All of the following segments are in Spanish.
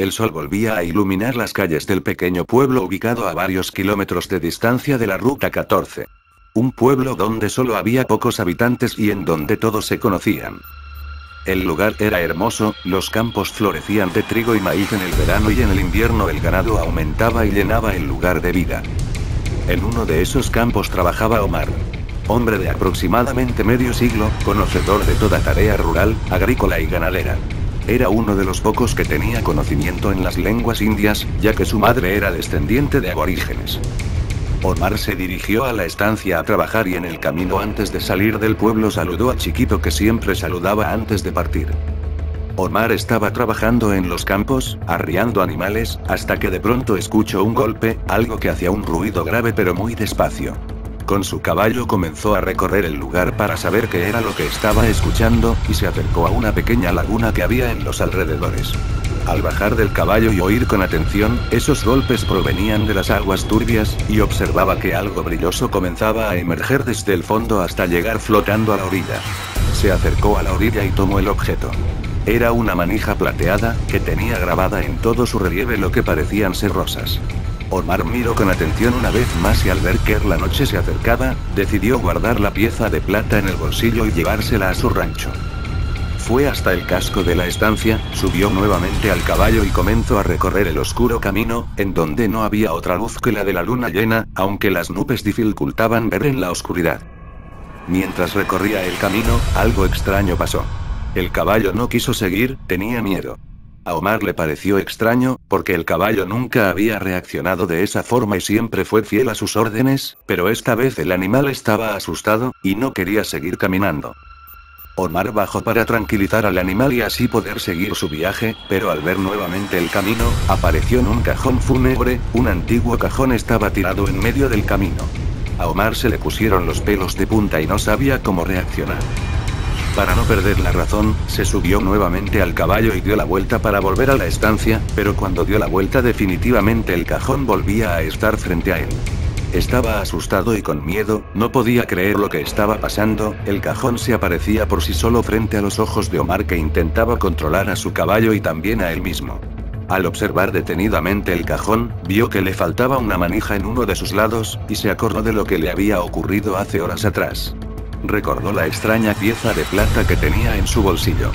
El sol volvía a iluminar las calles del pequeño pueblo ubicado a varios kilómetros de distancia de la Ruta 14. Un pueblo donde solo había pocos habitantes y en donde todos se conocían. El lugar era hermoso, los campos florecían de trigo y maíz en el verano y en el invierno el ganado aumentaba y llenaba el lugar de vida. En uno de esos campos trabajaba Omar. Hombre de aproximadamente medio siglo, conocedor de toda tarea rural, agrícola y ganadera. Era uno de los pocos que tenía conocimiento en las lenguas indias, ya que su madre era descendiente de aborígenes. Omar se dirigió a la estancia a trabajar y en el camino antes de salir del pueblo saludó a Chiquito que siempre saludaba antes de partir. Omar estaba trabajando en los campos, arriando animales, hasta que de pronto escuchó un golpe, algo que hacía un ruido grave pero muy despacio. Con su caballo comenzó a recorrer el lugar para saber qué era lo que estaba escuchando, y se acercó a una pequeña laguna que había en los alrededores. Al bajar del caballo y oír con atención, esos golpes provenían de las aguas turbias, y observaba que algo brilloso comenzaba a emerger desde el fondo hasta llegar flotando a la orilla. Se acercó a la orilla y tomó el objeto. Era una manija plateada, que tenía grabada en todo su relieve lo que parecían ser rosas. Omar miró con atención una vez más y al ver que la noche se acercaba, decidió guardar la pieza de plata en el bolsillo y llevársela a su rancho. Fue hasta el casco de la estancia, subió nuevamente al caballo y comenzó a recorrer el oscuro camino, en donde no había otra luz que la de la luna llena, aunque las nubes dificultaban ver en la oscuridad. Mientras recorría el camino, algo extraño pasó. El caballo no quiso seguir, tenía miedo. A Omar le pareció extraño, porque el caballo nunca había reaccionado de esa forma y siempre fue fiel a sus órdenes, pero esta vez el animal estaba asustado, y no quería seguir caminando. Omar bajó para tranquilizar al animal y así poder seguir su viaje, pero al ver nuevamente el camino, apareció en un cajón fúnebre, un antiguo cajón estaba tirado en medio del camino. A Omar se le pusieron los pelos de punta y no sabía cómo reaccionar. Para no perder la razón, se subió nuevamente al caballo y dio la vuelta para volver a la estancia, pero cuando dio la vuelta definitivamente el cajón volvía a estar frente a él. Estaba asustado y con miedo, no podía creer lo que estaba pasando, el cajón se aparecía por sí solo frente a los ojos de Omar que intentaba controlar a su caballo y también a él mismo. Al observar detenidamente el cajón, vio que le faltaba una manija en uno de sus lados, y se acordó de lo que le había ocurrido hace horas atrás. Recordó la extraña pieza de plata que tenía en su bolsillo.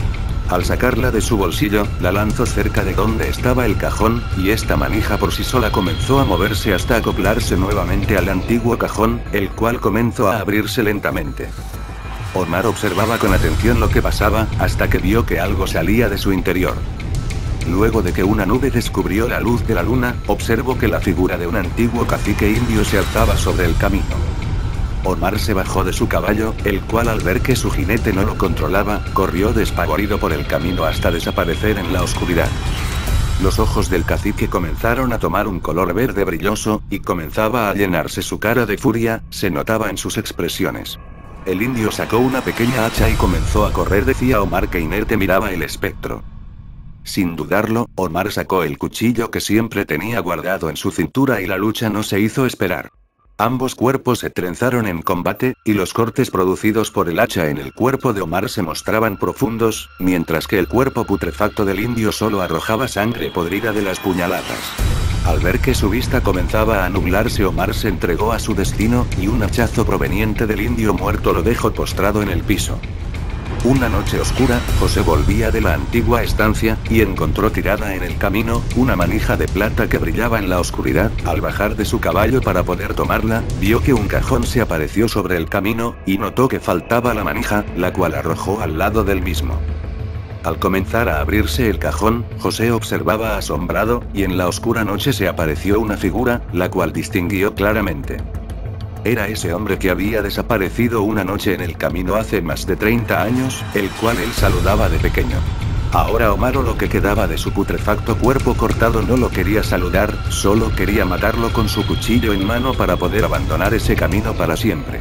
Al sacarla de su bolsillo, la lanzó cerca de donde estaba el cajón, y esta manija por sí sola comenzó a moverse hasta acoplarse nuevamente al antiguo cajón, el cual comenzó a abrirse lentamente. Omar observaba con atención lo que pasaba, hasta que vio que algo salía de su interior. Luego de que una nube descubrió la luz de la luna, observó que la figura de un antiguo cacique indio se alzaba sobre el camino. Omar se bajó de su caballo, el cual al ver que su jinete no lo controlaba, corrió despavorido por el camino hasta desaparecer en la oscuridad. Los ojos del cacique comenzaron a tomar un color verde brilloso, y comenzaba a llenarse su cara de furia, se notaba en sus expresiones. El indio sacó una pequeña hacha y comenzó a correr, decía Omar que inerte miraba el espectro. Sin dudarlo, Omar sacó el cuchillo que siempre tenía guardado en su cintura y la lucha no se hizo esperar. Ambos cuerpos se trenzaron en combate, y los cortes producidos por el hacha en el cuerpo de Omar se mostraban profundos, mientras que el cuerpo putrefacto del indio solo arrojaba sangre podrida de las puñaladas. Al ver que su vista comenzaba a nublarse, Omar se entregó a su destino, y un hachazo proveniente del indio muerto lo dejó postrado en el piso. Una noche oscura, José volvía de la antigua estancia, y encontró tirada en el camino, una manija de plata que brillaba en la oscuridad. Al bajar de su caballo para poder tomarla, vio que un cajón se apareció sobre el camino, y notó que faltaba la manija, la cual arrojó al lado del mismo. Al comenzar a abrirse el cajón, José observaba asombrado, y en la oscura noche se apareció una figura, la cual distinguió claramente. Era ese hombre que había desaparecido una noche en el camino hace más de 30 años, el cual él saludaba de pequeño. Ahora Omar, o lo que quedaba de su putrefacto cuerpo cortado, no lo quería saludar, solo quería matarlo con su cuchillo en mano para poder abandonar ese camino para siempre.